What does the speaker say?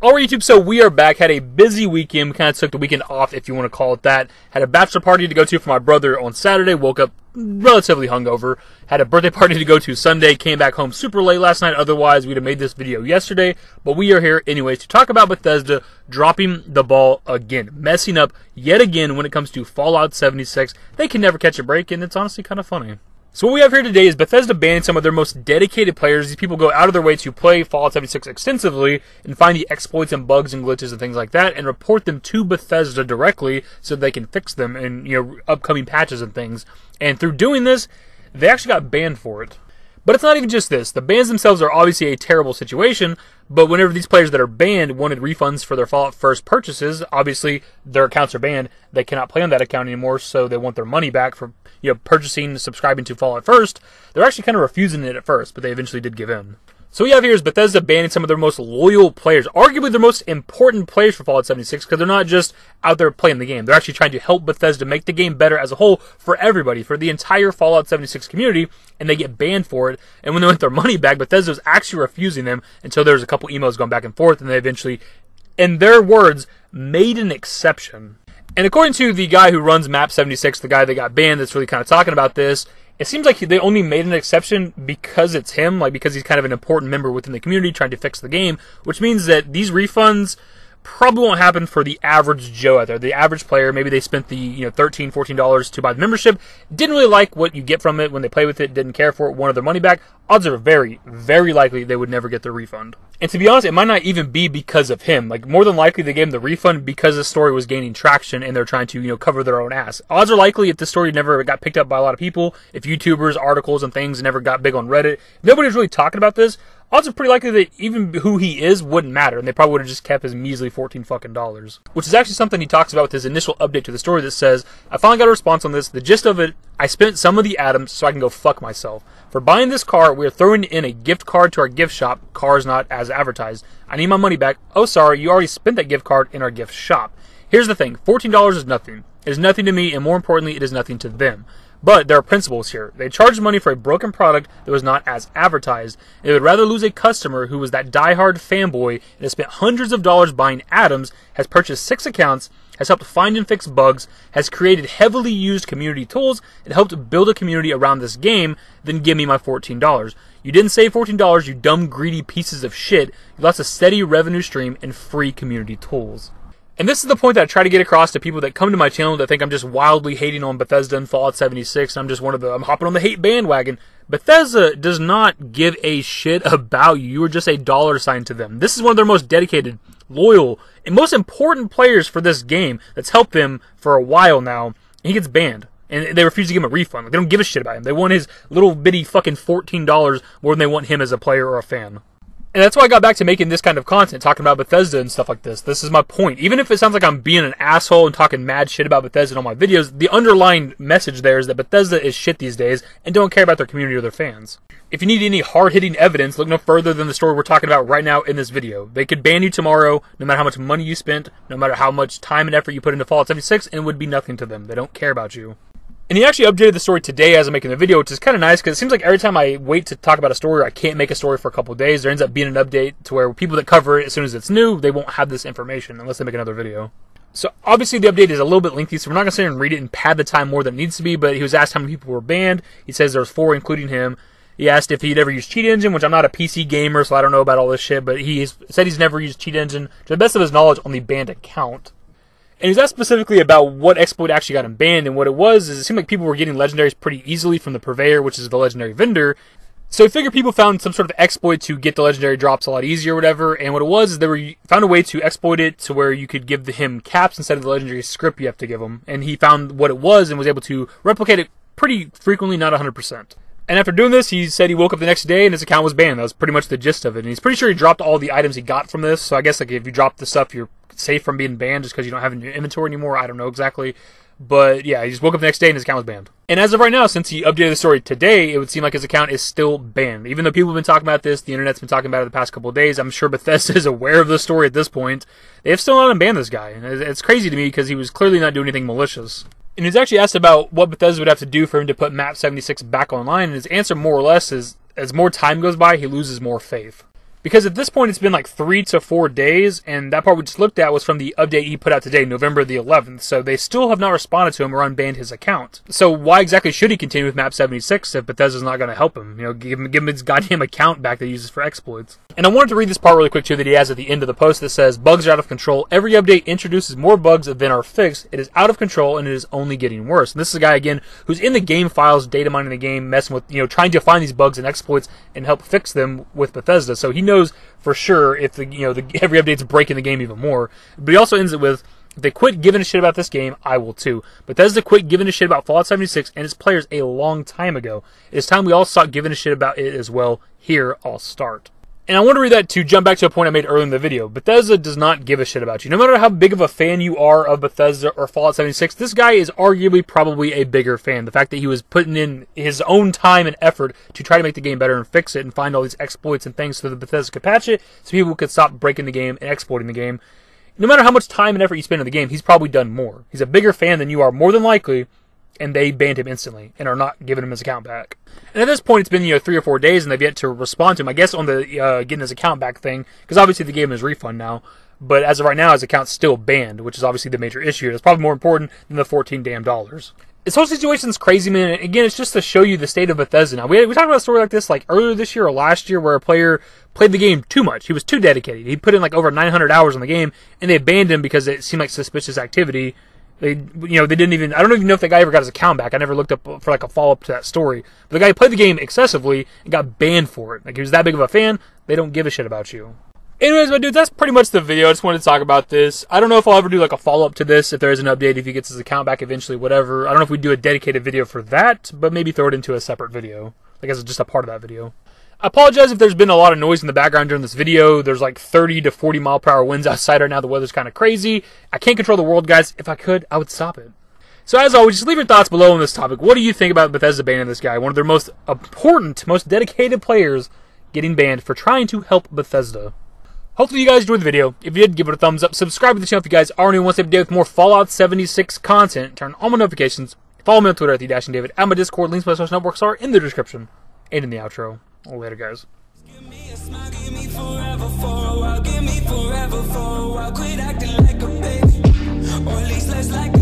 Alright YouTube, so we are back. Had a busy weekend. We kind of took the weekend off, if you want to call it that. Had a bachelor party to go to for my brother on Saturday. Woke up relatively hungover. Had a birthday party to go to Sunday. Came back home super late last night. Otherwise, we'd have made this video yesterday. But we are here anyways to talk about Bethesda dropping the ball again. Messing up yet again when it comes to Fallout 76. They can never catch a break, and it's honestly kind of funny. So what we have here today is Bethesda banning some of their most dedicated players. These people go out of their way to play Fallout 76 extensively and find the exploits and bugs and glitches and things like that and report them to Bethesda directly so they can fix them in upcoming patches and things. And through doing this, they actually got banned for it. But it's not even just this. The bans themselves are obviously a terrible situation, but whenever these players that are banned wanted refunds for their Fallout First purchases, obviously their accounts are banned. They cannot play on that account anymore, so they want their money back for purchasing, subscribing to Fallout First. They're actually kind of refusing it at first, but they eventually did give in. So what we have here is Bethesda banning some of their most loyal players, arguably their most important players for Fallout 76, because they're not just out there playing the game. They're actually trying to help Bethesda make the game better as a whole for everybody, for the entire Fallout 76 community, and they get banned for it. And when they want their money back, Bethesda was actually refusing them until there was a couple emails going back and forth, and they eventually, in their words, made an exception. And according to the guy who runs Map 76, the guy that got banned that's really kind of talking about this, it seems like they only made an exception because it's him, because he's kind of an important member within the community trying to fix the game, which means that these refunds probably won't happen for the average Joe out there. The average player, maybe they spent the $13, $14 to buy the membership, didn't really like what you get from it when they play with it, didn't care for it, wanted their money back. Odds are very, very likely they would never get their refund. And to be honest, it might not even be because of him. More than likely they gave him the refund because the story was gaining traction and they're trying to, cover their own ass. Odds are likely if the story never got picked up by a lot of people, if YouTubers, articles, and things never got big on Reddit, if nobody's really talking about this, odds are pretty likely that even who he is wouldn't matter, and they probably would have just kept his measly $14 fucking dollars. Which is actually something he talks about with his initial update to the story that says, I finally got a response on this. The gist of it, I spent some of the atoms so I can go fuck myself. For buying this car, we are throwing in a gift card to our gift shop. Car's not as advertised. I need my money back. Oh, sorry, you already spent that gift card in our gift shop. Here's the thing, $14 is nothing. It is nothing to me, and more importantly, it is nothing to them. But there are principles here. They charged money for a broken product that was not as advertised. They would rather lose a customer who was that diehard fanboy and has spent hundreds of dollars buying atoms, has purchased 6 accounts, has helped find and fix bugs, has created heavily used community tools, and helped build a community around this game, than give me my $14. You didn't save $14, you dumb, greedy pieces of shit. You lost a steady revenue stream and free community tools. And this is the point that I try to get across to people that come to my channel that think I'm just wildly hating on Bethesda and Fallout 76. I'm just I'm hopping on the hate bandwagon. Bethesda does not give a shit about you. You are just a dollar sign to them. This is one of their most dedicated, loyal, and most important players for this game that's helped them for a while now. And he gets banned. And they refuse to give him a refund. They don't give a shit about him. They want his little bitty fucking $14 more than they want him as a player or a fan. And that's why I got back to making this kind of content, talking about Bethesda and stuff like this. This is my point. Even if it sounds like I'm being an asshole and talking mad shit about Bethesda in all my videos, the underlying message there is that Bethesda is shit these days and don't care about their community or their fans. If you need any hard-hitting evidence, look no further than the story we're talking about right now in this video. They could ban you tomorrow, no matter how much money you spent, no matter how much time and effort you put into Fallout 76, and it would be nothing to them. They don't care about you. And he actually updated the story today as I'm making the video, which is kind of nice because it seems like every time I wait to talk about a story, I can't make a story for a couple of days. There ends up being an update to where people that cover it as soon as it's new, they won't have this information unless they make another video. So obviously the update is a little bit lengthy, so we're not going to sit here and read it and pad the time more than it needs to be, but he was asked how many people were banned. He says there's 4, including him. He asked if he'd ever used Cheat Engine, which I'm not a PC gamer, so I don't know about all this shit, but he said he's never used Cheat Engine, to the best of his knowledge, on the banned account. And he's asked specifically about what exploit actually got him banned, and what it was is it seemed like people were getting legendaries pretty easily from the purveyor, which is the legendary vendor. So I figured people found some sort of exploit to get the legendary drops a lot easier or whatever, and what it was is they found a way to exploit it to where you could give him caps instead of the legendary script you have to give him. And he found what it was and was able to replicate it pretty frequently, not 100%. And after doing this, he said he woke up the next day and his account was banned. That was pretty much the gist of it. And he's pretty sure he dropped all the items he got from this. So I guess if you drop the stuff, you're safe from being banned just because you don't have it in your inventory anymore. I don't know exactly. But yeah, he just woke up the next day and his account was banned. And as of right now, since he updated the story today, it would seem like his account is still banned. Even though people have been talking about this, the internet's been talking about it the past couple of days, I'm sure Bethesda is aware of the story at this point. They have still not unbanned this guy. And it's crazy to me because he was clearly not doing anything malicious. And he was actually asked about what Bethesda would have to do for him to put Map 76 back online, and his answer more or less is, as more time goes by, he loses more faith. Because at this point, it's been like 3 to 4 days, and that part we just looked at was from the update he put out today, November the 11th. So they still have not responded to him or unbanned his account. So why exactly should he continue with Map 76 if Bethesda's not going to help him? You know, give him his goddamn account back that he uses for exploits. And I wanted to read this part really quick too that he has at the end of the post that says, "Bugs are out of control. Every update introduces more bugs than are fixed. It is out of control and it is only getting worse." And this is a guy again who's in the game files, data mining the game, messing with, you know, trying to find these bugs and exploits and help fix them with Bethesda. So he knows for sure if every update's breaking the game even more. But he also ends it with, "If they quit giving a shit about this game, I will too. Bethesda quit giving a shit about Fallout 76 and its players a long time ago. It is time we all stop giving a shit about it as well. Here, I'll start." And I want to read that to jump back to a point I made earlier in the video. Bethesda does not give a shit about you. No matter how big of a fan you are of Bethesda or Fallout 76, this guy is arguably probably a bigger fan. The fact that he was putting in his own time and effort to try to make the game better and fix it and find all these exploits and things so that Bethesda could patch it so people could stop breaking the game and exploiting the game. No matter how much time and effort you spend in the game, he's probably done more. He's a bigger fan than you are, more than likely, and they banned him instantly and are not giving him his account back. And at this point, it's been 3 or 4 days, and they've yet to respond to him. I guess on the getting his account back thing, because obviously they gave him his refund now. But as of right now, his account's still banned, which is obviously the major issue. It's probably more important than the $14 damn. This whole situation's crazy, man. And again, it's just to show you the state of Bethesda now. We talked about a story like this like earlier this year or last year where a player played the game too much. He was too dedicated. He put in like over 900 hours on the game, and they banned him because it seemed like suspicious activity. They didn't even, I don't even know if that guy ever got his account back. I never looked up for like a follow-up to that story. But the guy played the game excessively and got banned for it. Like, he was that big of a fan, they don't give a shit about you. Anyways, my dudes, that's pretty much the video. I just wanted to talk about this. I don't know if I'll ever do like a follow-up to this, if there is an update, if he gets his account back eventually, whatever. I don't know if we do a dedicated video for that, but maybe throw it into a separate video. I guess it's just a part of that video. I apologize if there's been a lot of noise in the background during this video. There's like 30 to 40 mile per hour winds outside right now. The weather's kind of crazy. I can't control the world, guys. If I could, I would stop it. So as always, just leave your thoughts below on this topic. What do you think about Bethesda banning this guy? One of their most important, most dedicated players getting banned for trying to help Bethesda. Hopefully you guys enjoyed the video. If you did, give it a thumbs up. Subscribe to the channel if you guys already want to stay up to date with more Fallout 76 content. Turn on my notifications. Follow me on Twitter at @TheDashingDavid. And my Discord, links to my social networks are in the description and in the outro. Later, guys. Give me a smile, give me forever for a while, give me forever for a while. Quit acting like a baby, or at least less like